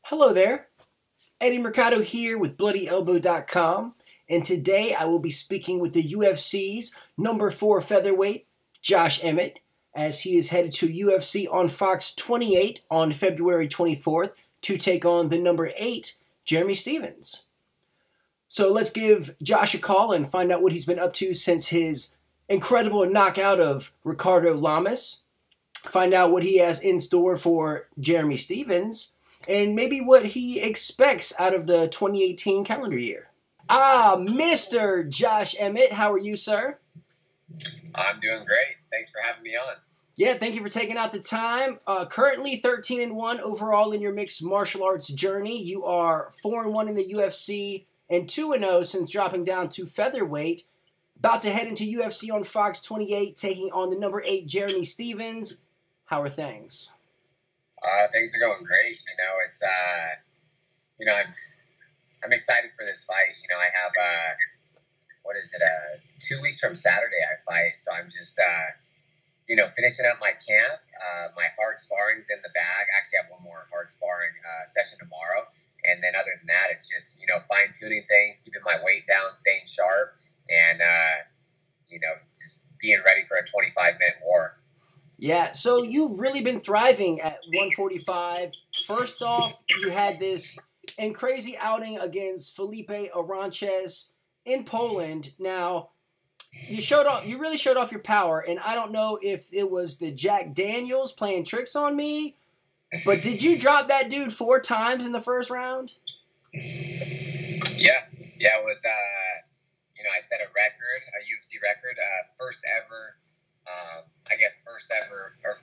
Hello there, Eddie Mercado here with BloodyElbow.com, and today I will be speaking with the UFC's number 4 featherweight, Josh Emmett, as he is headed to UFC on Fox 28 on February 24th to take on the number 8, Jeremy Stephens. So let's give Josh a call and find out what he's been up to since his incredible knockout of Ricardo Lamas, find out what he has in store for Jeremy Stephens, and maybe what he expects out of the 2018 calendar year. Mr. Josh Emmett, how are you, sir? I'm doing great. Thanks for having me on. Yeah, thank you for taking out the time. Currently 13-1 overall in your mixed martial arts journey. You are 4-1 in the UFC and 2-0 since dropping down to featherweight. About to head into UFC on Fox 28, taking on the number 8 Jeremy Stephens. How are things? Things are going great. It's I'm excited for this fight. I have 2 weeks from Saturday I fight, so I'm just finishing up my camp. My hard sparring's in the bag. Actually, I have one more hard sparring session tomorrow, and then other than that, it's just fine tuning things, keeping my weight down, staying sharp, and just being ready for a 25-minute war. Yeah, so you've really been thriving at 145. First off, you had this crazy outing against Felipe Aranches in Poland. Now, you really showed off your power, and I don't know if it was the Jack Daniels playing tricks on me, but did you drop that dude 4 times in the first round? Yeah, it was, I set a record, a UFC record, first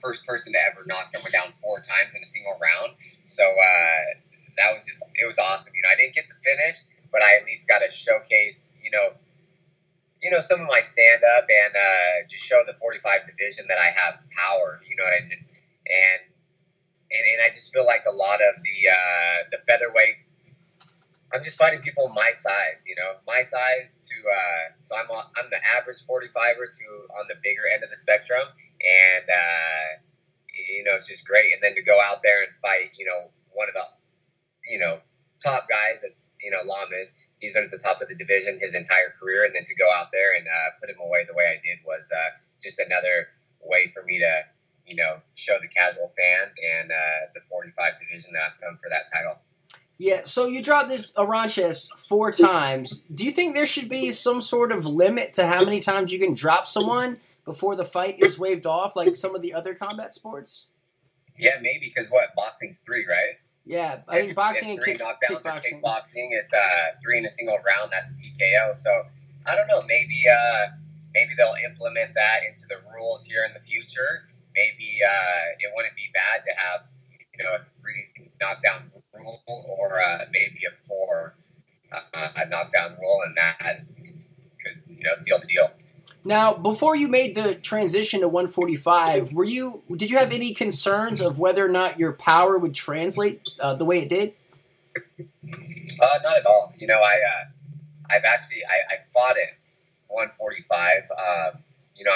first person to ever knock someone down 4 times in a single round. So it was awesome. I didn't get the finish, but I at least got to showcase, some of my stand up and just show the 45 division that I have power. And I just feel like a lot of the featherweights, I'm just fighting people my size, my size to, so I'm the average 45er to on the bigger end of the spectrum. And, it's just great. And then to go out there and fight, one of the, top guys that's, Lamas, he's been at the top of the division his entire career. And then to go out there and put him away the way I did was just another way for me to, show the casual fans and the 45 division that I've come for that title. Yeah, so you dropped this Aranches 4 times. Do you think there should be some sort of limit to how many times you can drop someone before the fight is waved off, like some of the other combat sports? Yeah, maybe, because boxing's 3, right? Yeah, I think boxing and 3 knockdowns or kickboxing, it's 3 in a single round. That's a TKO. So I don't know. Maybe they'll implement that into the rules here in the future. Maybe it wouldn't be bad to have a 3 knockdown rule, or maybe a 4 a knockdown rule, and that could seal the deal. Now, before you made the transition to 145, did you have any concerns of whether or not your power would translate the way it did? Not at all. I fought at 145. I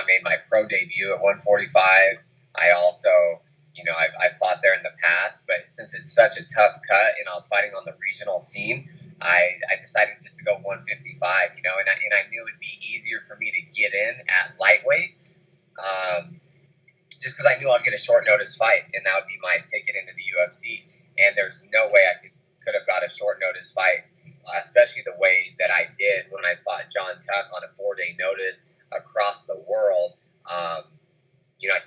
made my pro debut at 145. I also, I fought there in the past, but since it's such a tough cut and I was fighting on the regional scene, I decided just to go 155, and I knew it would be easier for me to get in at lightweight, just because I knew I'd get a short notice fight, and that would be my ticket into the UFC. And there's no way I could have got a short notice fight, especially the way that I did when I fought John Tuck on a 4-day notice across the world.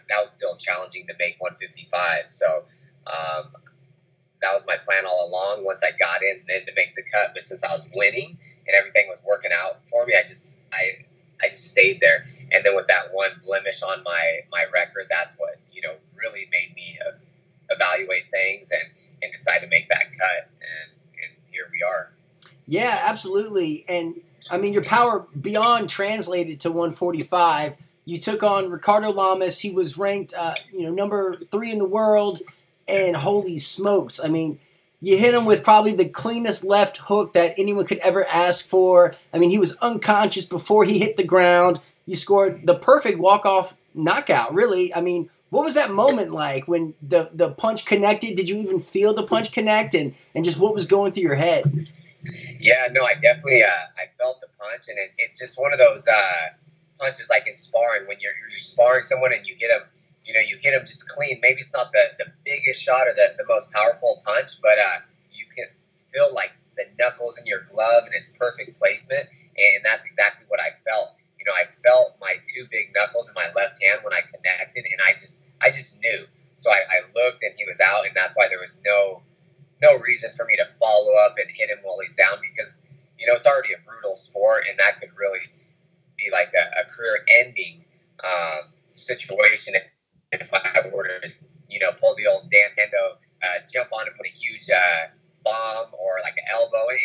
That was still challenging to make 155. So that was my plan all along. Once I got in, then to make the cut. But since I was winning and everything was working out for me, I just stayed there. And then with that one blemish on my record, that's what really made me evaluate things and decide to make that cut. And here we are. Yeah, absolutely. And I mean, your power beyond translated to 145. You took on Ricardo Lamas. He was ranked, number 3 in the world. And holy smokes, I mean, you hit him with probably the cleanest left hook that anyone could ever ask for. I mean, he was unconscious before he hit the ground. You scored the perfect walk-off knockout, really. I mean, What was that moment like when the punch connected? Did you even feel the punch connect, and just what was going through your head? Yeah, no, I definitely I felt the punch, and it's just one of those punches like in sparring when you're sparring someone and you hit them, you hit them just clean. Maybe it's not the biggest shot or the most powerful punch, but you can feel like the knuckles in your glove and it's perfect placement, and that's exactly what I felt. I felt my two big knuckles in my left hand when I connected, and I just knew. So I looked, and he was out, and that's why there was no reason for me to follow up and hit him while he's down, because it's already a brutal sport, and that could really be like a career-ending situation if I were to pull the old Dan Hendo, jump on and put a huge bomb or like an elbow, and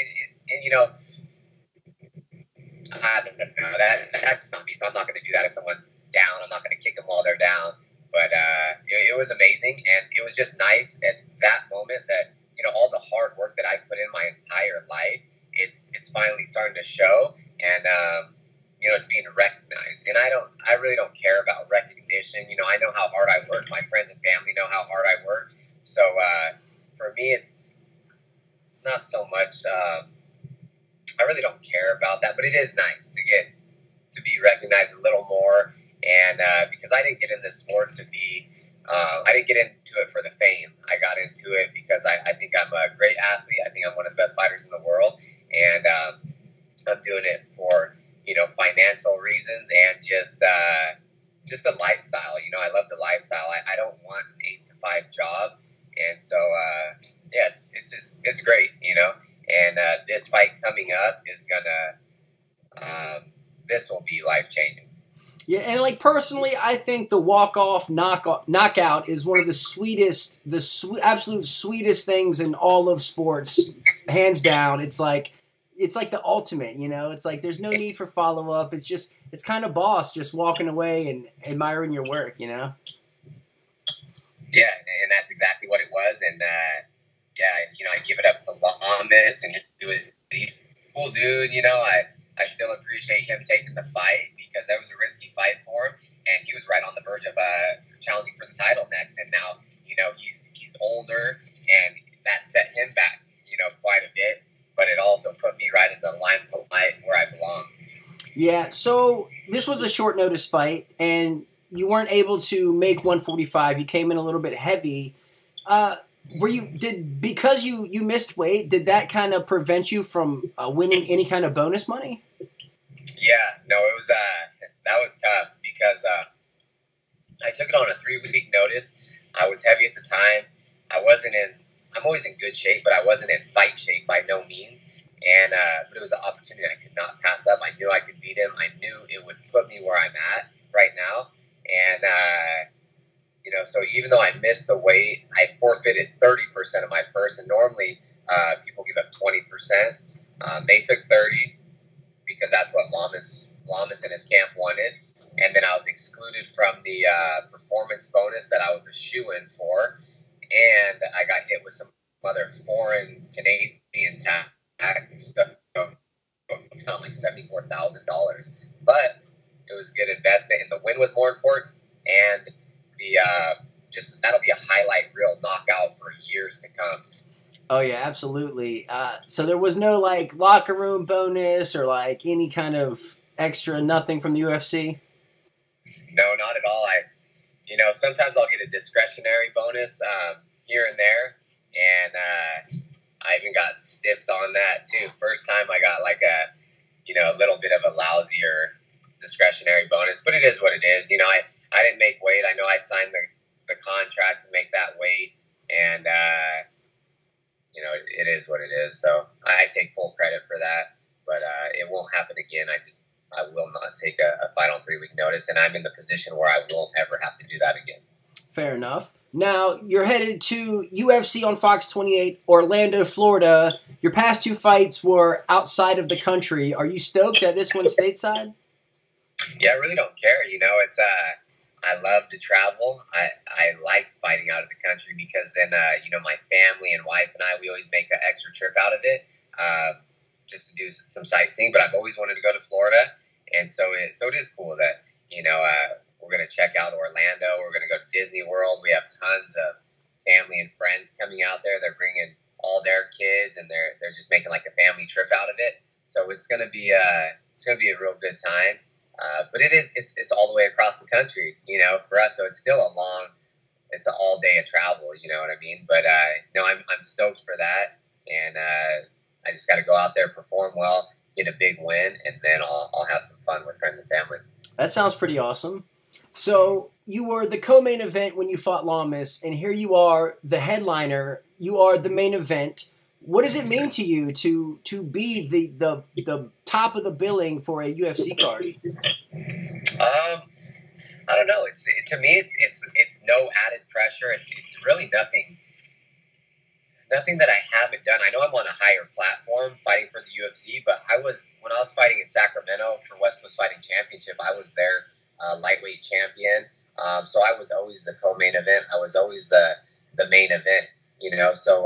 I don't know, that's just not me, so I'm not going to do that. If someone's down, I'm not going to kick them while they're down. But it was amazing, and it was just nice at that moment that all the hard work that I put in my entire life, it's finally starting to show, and it's being recognized. And I really don't care about recognition. I know how hard I work. My friends and family know how hard I work. So for me, it's not so much. I really don't care about that, but it is nice to be recognized a little more. And because I didn't get in this sport to be, I didn't get into it for the fame. I got into it because I think I'm a great athlete. I think I'm one of the best fighters in the world, and I'm doing it for financial reasons and just the lifestyle. I love the lifestyle. I don't want an 8-to-5 job, and so yeah, it's great. And this fight coming up is gonna this will be life changing. Yeah, and like personally, I think the walk-off knockout is one of the sweetest, absolute sweetest things in all of sports, hands down. It's like the ultimate, It's like there's no need for follow-up. It's kind of boss just walking away and admiring your work, Yeah, and that's exactly what it was. And yeah, I give it up to Lamas, and he was a cool dude. I still appreciate him taking the fight, because that was a risky fight for him, and he was right on the verge of challenging for the title next. And now, he's older, and that set him back, quite a bit. But it also put me right in the limelight where I belong. Yeah. So this was a short notice fight, and you weren't able to make 145. You came in a little bit heavy. Because you missed weight, did that kind of prevent you from winning any kind of bonus money? Yeah, no, it was that was tough, because I took it on a 3-week notice. I was heavy at the time. I'm always in good shape, but I wasn't in fight shape by no means. And but it was an opportunity I could not pass up. I knew I could beat him. I knew it would put me where I'm at right now. And so even though I missed the weight, I forfeited 30% of my purse. And normally people give up 20%. They took 30%. Because that's what Lamas and his camp wanted. And then I was excluded from the performance bonus that I was a shoo-in for. And I got hit with some other foreign Canadian tax stuff, not like $74,000. But it was a good investment, and the win was more important. And that'll be a highlight reel knockout for years to come. Oh, yeah, absolutely. So there was no, like, locker room bonus or, like, any kind of extra nothing from the UFC? No, not at all. Sometimes I'll get a discretionary bonus here and there, and I even got stiffed on that, too. First time I got, like, a little bit of a lousier discretionary bonus, but it is what it is. I didn't make weight. I know I signed the contract to make that weight, and it is what it is. So I take full credit for that, but it won't happen again. I will not take a fight on 3-week notice, and I'm in the position where I won't ever have to do that again. Fair enough. Now, you're headed to UFC on Fox 28, Orlando, Florida. Your past 2 fights were outside of the country. Are you stoked that this one's stateside? Yeah, I really don't care. It's I love to travel. I like fighting out of the country, because then, my family and wife and I, we always make an extra trip out of it, just to do some sightseeing. But I've always wanted to go to Florida, and so it is cool that, we're going to to check out Orlando. We're going to go to Disney World. We have tons of family and friends coming out there. They're bringing all their kids, and they're just making like a family trip out of it. So it's going to be a real good time. But it's all the way across the country, you know, for us. So it's still it's an all day of travel, you know what I mean? But no, I'm stoked for that, and I just got to go out there, perform well, get a big win, and then I'll have some fun with friends and family. That sounds pretty awesome. So you were the co-main event when you fought Lamas, and here you are, the headliner. You are the main event. What does it mean to you to be the top of the billing for a UFC card? I don't know. To me, it's no added pressure. It's really nothing that I haven't done. I know I'm on a higher platform fighting for the UFC, but when I was fighting in Sacramento for West Coast Fighting Championship, I was their lightweight champion. So I was always the co-main event. I was always the main event, you know. So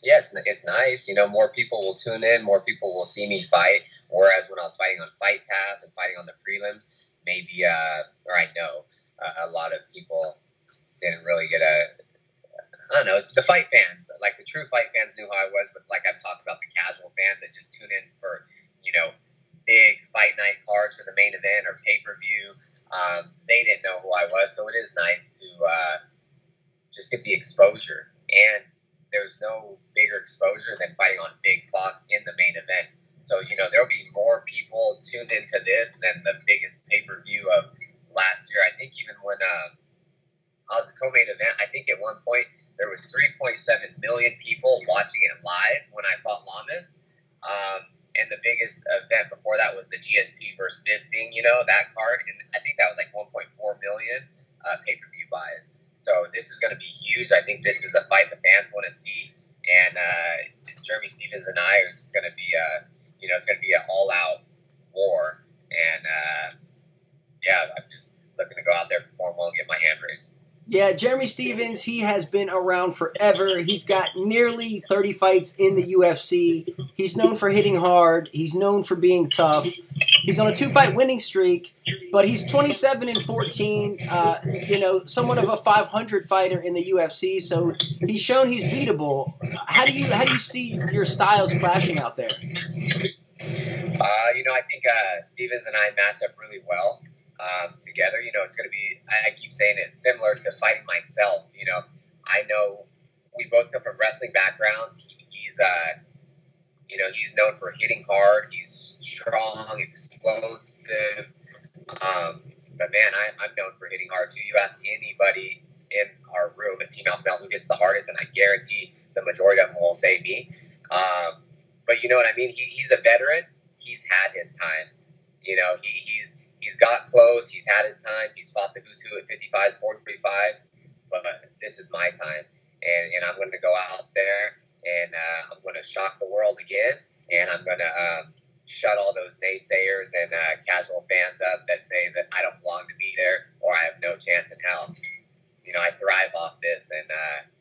yeah, it's nice. You know, more people will tune in, more people will see me fight. Whereas when I was fighting on Fight Pass and fighting on the prelims, maybe, or I know a lot of people didn't really get I don't know, the fight fans, like the true fight fans knew who I was, but like I've talked about the casual fans that just tune in for, you know, big fight night cards for the main event or pay-per-view. They didn't know who I was, so it is nice to just get the exposure. And there's no bigger exposure than fighting on big clock in the main event. So, you know, there'll be more people tuned into this than the biggest pay-per-view of last year. I think even when I was a co-main event, I think at one point there was 3.7 million people watching it live when I fought Lamas. And the biggest event before that was the GSP versus Bisping, you know, that card. And I think that was like 1.4 million pay-per-view buys. So this is going to be huge. I think this is the fight the fans want to see. And Jeremy Stevens and I are just going to be, you know, it's going to be an all-out war. And, yeah, I'm just looking to go out there, perform well, and get my hand raised. Yeah, Jeremy Stevens, he has been around forever. He's got nearly 30 fights in the UFC. He's known for hitting hard. He's known for being tough. He's on a 2-fight winning streak, but he's 27-14, you know, somewhat of a 500 fighter in the UFC, so he's shown he's beatable. How do you see your styles clashing out there? You know, I think Stevens and I match up really well. Together, you know, it's going to be, I keep saying it, similar to fighting myself. You know, I know we both come from wrestling backgrounds. He's, you know, he's known for hitting hard. He's strong, explosive. But man, I'm known for hitting hard too. You ask anybody in our room at Team Alpha Male who hits the hardest, and I guarantee the majority of them will say me. But you know what I mean? He's a veteran. He's had his time. You know, he's got close. He's had his time. He's fought the who's who at 55s, 45s. But this is my time. And I'm going to go out there, and I'm going to shock the world again. And I'm going to shut all those naysayers and casual fans up that say that I don't belong to be there or I have no chance in hell. You know, I thrive off this, and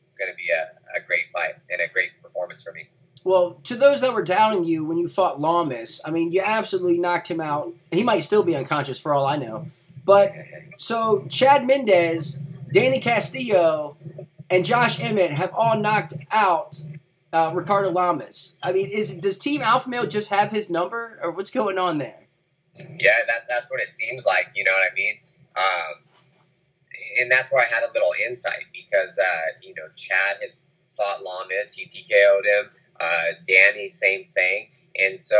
it's going to be a great fight and a great performance for me. Well, to those that were doubting you when you fought Lamas, I mean, you absolutely knocked him out. He might still be unconscious for all I know. But, so, Chad Mendez, Danny Castillo, and Josh Emmett have all knocked out Ricardo Lamas. I mean, does Team Alpha Male just have his number, or what's going on there? Yeah, that's what it seems like, you know what I mean? And that's where I had a little insight because, you know, Chad had fought Lamas. He TKO'd him. Danny, same thing. And so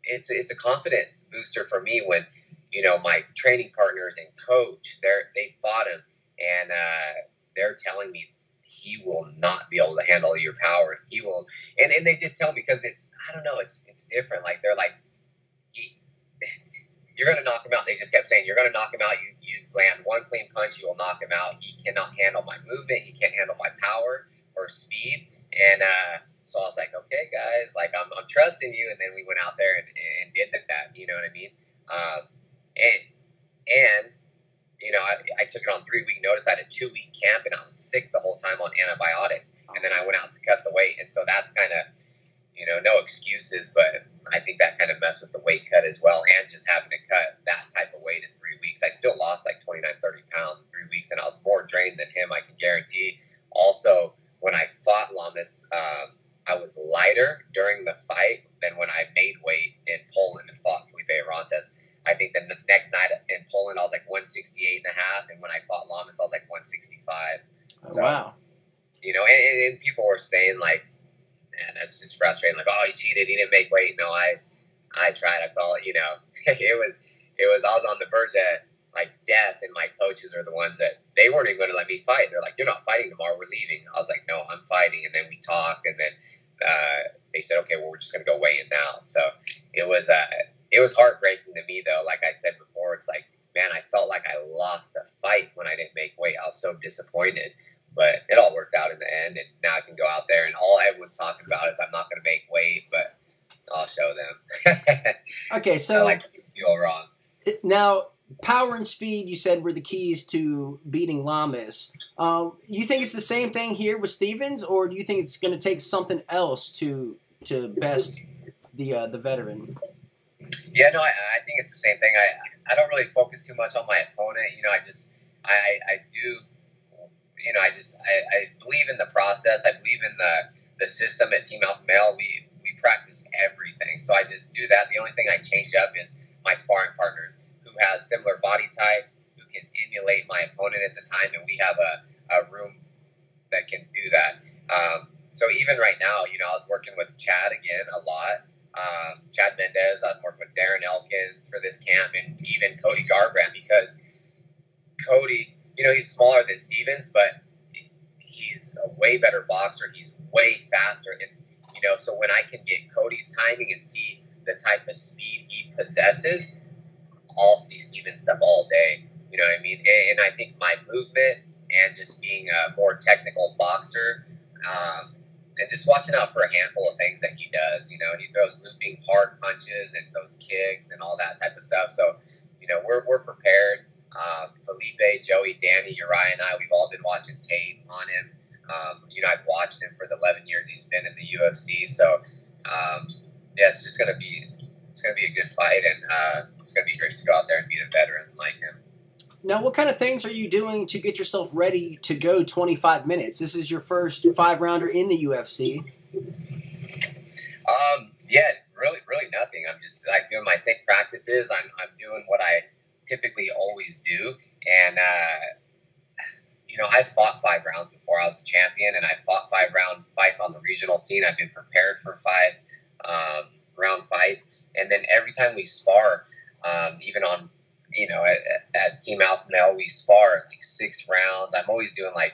it's a confidence booster for me when, you know, my training partners and coach, they fought him, and they're telling me he will not be able to handle your power. He will, and they just tell me because it's, I don't know, it's different. Like, they're like, you're going to knock him out. They just kept saying, you're going to knock him out. You land one clean punch, you will knock him out. He cannot handle my movement. He can't handle my power or speed. And so I was like, okay, guys, like I'm trusting you. And then we went out there and did that. You know what I mean? And you know, I took it on 3-week notice. I had a 2-week camp, and I was sick the whole time on antibiotics. And then I went out to cut the weight. And so that's kind of, you know, no excuses, but I think that kind of messed with the weight cut as well. And just having to cut that type of weight in 3 weeks, I still weeks, and I was more drained than him, I can guarantee. Also, when I fought Lamas, I was lighter during the fight than when I made weight in Poland and fought Felipe Arantes. I think the next night in Poland, I was like 168 and a half, and when I fought Lamas, I was like 165. Oh, so, wow. You know, and people were saying, like, man, that's just frustrating. Like, oh, he cheated. He didn't make weight. No, I tried. I felt, you know, it was, I was on the verge of, like, death, and my coaches are the ones that, they weren't even going to let me fight. They're like, you're not fighting tomorrow. We're leaving. I was like, no, I'm fighting. And then we talked, and then they said, okay, well, we're just going to go weigh in now. So it was heartbreaking to me, though. Like I said before, it's like, man, I felt like I lost a fight when I didn't make weight. I was so disappointed. But it all worked out in the end, and now I can go out there, and all everyone's talking about is I'm not going to make weight, but I'll show them. Okay, so I like to feel wrong. Now, power and speed, you said, were the keys to beating Lamas. You think it's the same thing here with Stephens, or do you think it's going to take something else to best the veteran? Yeah, no, I think it's the same thing. I don't really focus too much on my opponent. You know, I do. You know, I believe in the process. I believe in the system at Team Alpha Male. We practice everything. So I just do that. The only thing I change up is my sparring partners who has similar body types, who can emulate my opponent at the time, and we have a room that can do that. So even right now, you know, I was working with Chad again a lot. Chad Mendez, I was working with Darren Elkins for this camp, and even Cody Garbrandt, because Cody, you know, he's smaller than Stephens, but he's a way better boxer. He's way faster. And, you know, so when I can get Cody's timing and see the type of speed he possesses, I'll see Stephens stuff all day. You know what I mean? And I think my movement and just being a more technical boxer, and just watching out for a handful of things that he does. You know, he throws looping hard punches and those kicks and all that type of stuff. So, you know, we're prepared. Felipe, Joey, Danny, Uriah, and I, we've all been watching tape on him. You know, I've watched him for the 11 years he's been in the UFC. So, yeah, it's just gonna be a good fight, and it's gonna be great to go out there and beat a veteran like him. Now, what kind of things are you doing to get yourself ready to go 25 minutes? This is your first 5-rounder in the UFC. Yeah, really nothing. I'm just like doing my same practices. I'm doing what I typically always do, and you know, I've fought 5 rounds before. I was a champion, and I fought 5-round fights on the regional scene. I've been prepared for 5-round fights, and then every time we spar, even on, you know, at Team Alpha Male, we spar like 6 rounds. I'm always doing like,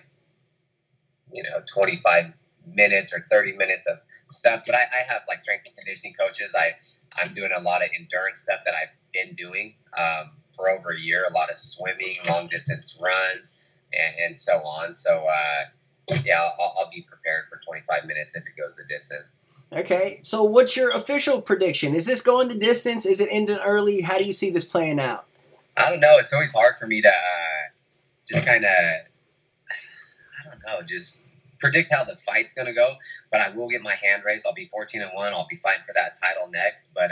you know, 25 minutes or 30 minutes of stuff, but I have like strength and conditioning coaches. I'm doing a lot of endurance stuff that I've been doing for over a year, a lot of swimming, long distance runs, and so on. So, yeah, I'll be prepared for 25 minutes if it goes the distance. Okay, so what's your official prediction? Is this going the distance? Is it ending early? How do you see this playing out? I don't know. It's always hard for me to just kind of, I don't know, just predict how the fight's going to go. But I will get my hand raised. I'll be 14-1. I'll be fighting for that title next. But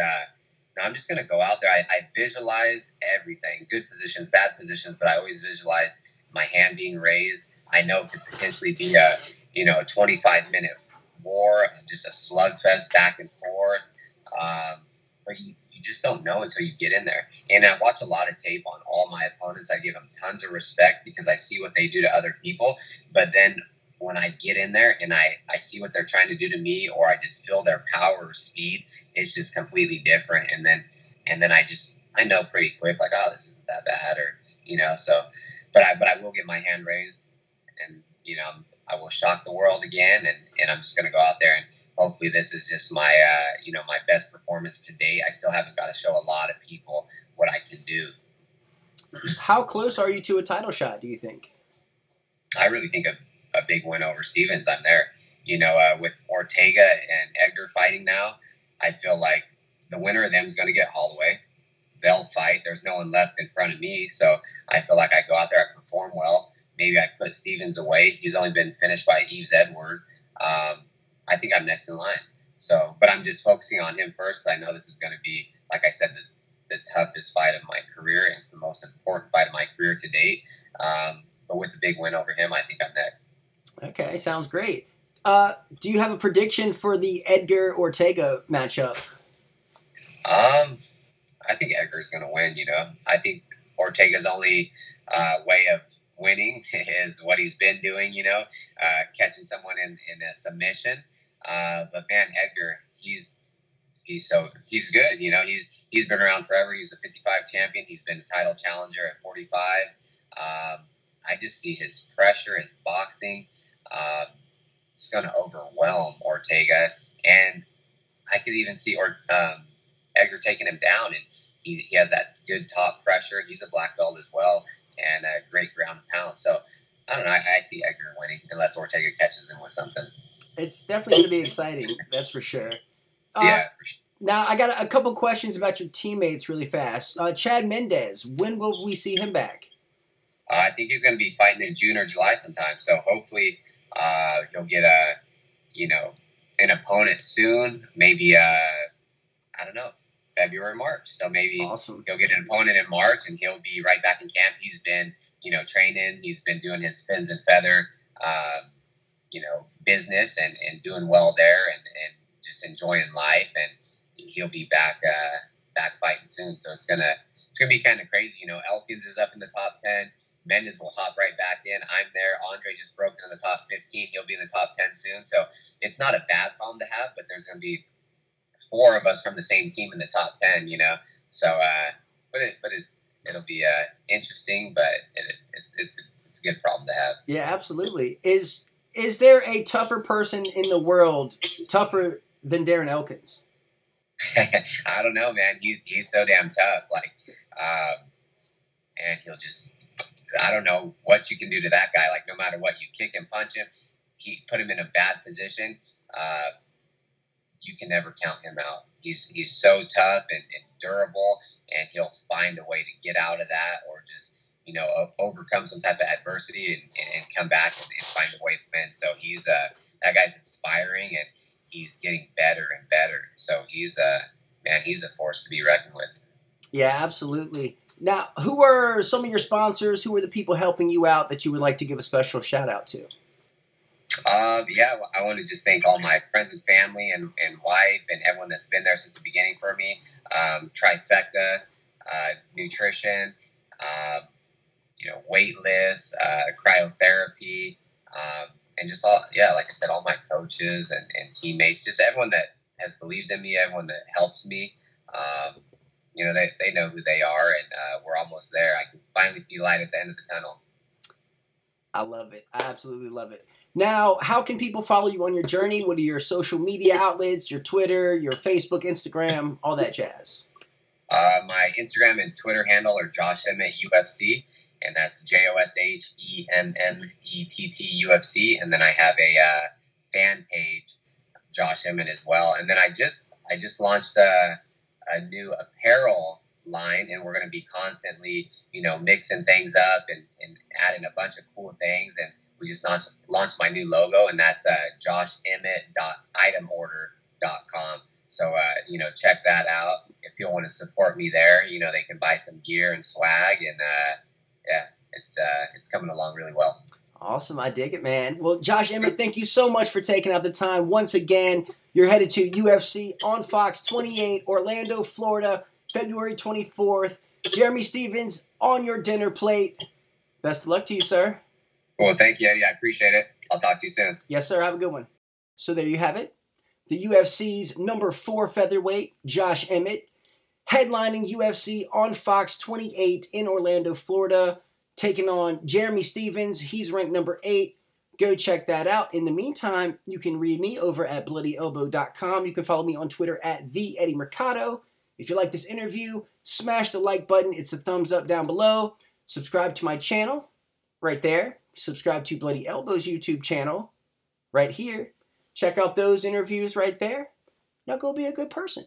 no, I'm just going to go out there. I visualize everything, good positions, bad positions, but I always visualize my hand being raised. I know it could potentially be a 25-minute war, just a slugfest back and forth. But you just don't know until you get in there. And I watch a lot of tape on all my opponents. I give them tons of respect because I see what they do to other people. But then when I get in there and I see what they're trying to do to me, or I just feel their power or speed, it's just completely different. And then I know pretty quick, like, oh, this isn't that bad, or, so, but I will get my hand raised, and, I will shock the world again. And I'm just going to go out there, and hopefully this is just my, my best performance to date. I still haven't got to show a lot of people what I can do. How close are you to a title shot, do you think? I really think a big win over Stephens. I'm there. With Ortega and Edgar fighting now, I feel like the winner of them is going to get Holloway. They'll fight. There's no one left in front of me, so I feel like I go out there, I perform well. Maybe I put Stephens away. He's only been finished by Yves Edward. I think I'm next in line. So, but I'm just focusing on him first. I know this is going to be, like I said, the toughest fight of my career. It's the most important fight of my career to date. But big win over him, I think I'm next. Okay, sounds great. Do you have a prediction for the Edgar Ortega matchup? I think Edgar's going to win. I think Ortega's only way of winning is what he's been doing. Catching someone in a submission. But man, Edgar, he's good. He's been around forever. He's the 55 champion. He's been a title challenger at 45. I just see his pressure, his boxing. It's going to overwhelm Ortega, and I could even see Edgar taking him down, and he has that good top pressure. He's a black belt as well, and a great ground and pound. So I don't know. I see Edgar winning unless Ortega catches him with something. It's definitely going to be exciting. That's for sure. Yeah, for sure. Now, I got a couple questions about your teammates really fast. Chad Mendez, when will we see him back? I think he's going to be fighting in June or July sometime. So hopefully he'll get an opponent soon. Maybe, I don't know, February, March. So maybe awesome. He'll get an opponent in March and he'll be right back in camp. He's been, training. He's been doing his spins and feather, business and doing well there and just enjoying life. And he'll be back fighting soon. So it's gonna be kind of crazy. Elkins is up in the top 10. Mendez will hop right back in. I'm there. Andre just broke into the top 15. He'll be in the top 10 soon. So it's not a bad problem to have, but there's going to be 4 of us from the same team in the top 10, So, it'll be interesting, but it's a good problem to have. Yeah, absolutely. Is there a tougher person in the world, tougher than Darren Elkins? I don't know, man. He's so damn tough. And he'll just, I don't know what you can do to that guy. No matter what, you kick him, punch him, put him in a bad position. You can never count him out. He's so tough and durable, and he'll find a way to get out of that or just, overcome some type of adversity and come back and find a way to win. So that guy's inspiring, and he's getting better and better. So he's a force to be reckoned with. Yeah, absolutely. Now, who are some of your sponsors? Who are the people helping you out that you would like to give a special shout out to? I want to just thank all my friends and family and wife and everyone that's been there since the beginning for me. Trifecta, nutrition, waitlist, cryotherapy, and just all, like I said, all my coaches and teammates, just everyone that has believed in me, everyone that helps me. They know who they are, and we're almost there. I can finally see light at the end of the tunnel. I love it. I absolutely love it. Now, how can people follow you on your journey? What are your social media outlets, your Twitter, your Facebook, Instagram, all that jazz? My Instagram and Twitter handle are Josh Emmett UFC, and that's JoshEmmett UFC. And then I have a fan page, Josh Emmett, as well. And then I just launched a new apparel line, and we're going to be constantly, mixing things up and adding a bunch of cool things. And we just launched my new logo, and that's joshemmett.itemorder.com. So, check that out. If you want to support me there, they can buy some gear and swag, and it's coming along really well. Awesome. I dig it, man. Well, Josh Emmett, thank you so much for taking out the time. Once again, you're headed to UFC on Fox 28, Orlando, Florida, February 24th. Jeremy Stephens on your dinner plate. Best of luck to you, sir. Well, thank you, Eddie. I appreciate it. I'll talk to you soon. Yes, sir. Have a good one. So there you have it. The UFC's number 4 featherweight, Josh Emmett, headlining UFC on Fox 28 in Orlando, Florida, taking on Jeremy Stephens. He's ranked number 8. Go check that out. In the meantime, you can read me over at bloodyelbow.com. You can follow me on Twitter at @Mercado. If you like this interview, smash the like button. It's a thumbs up down below. Subscribe to my channel right there. Subscribe to Bloody Elbow's YouTube channel right here. Check out those interviews right there. Now go be a good person.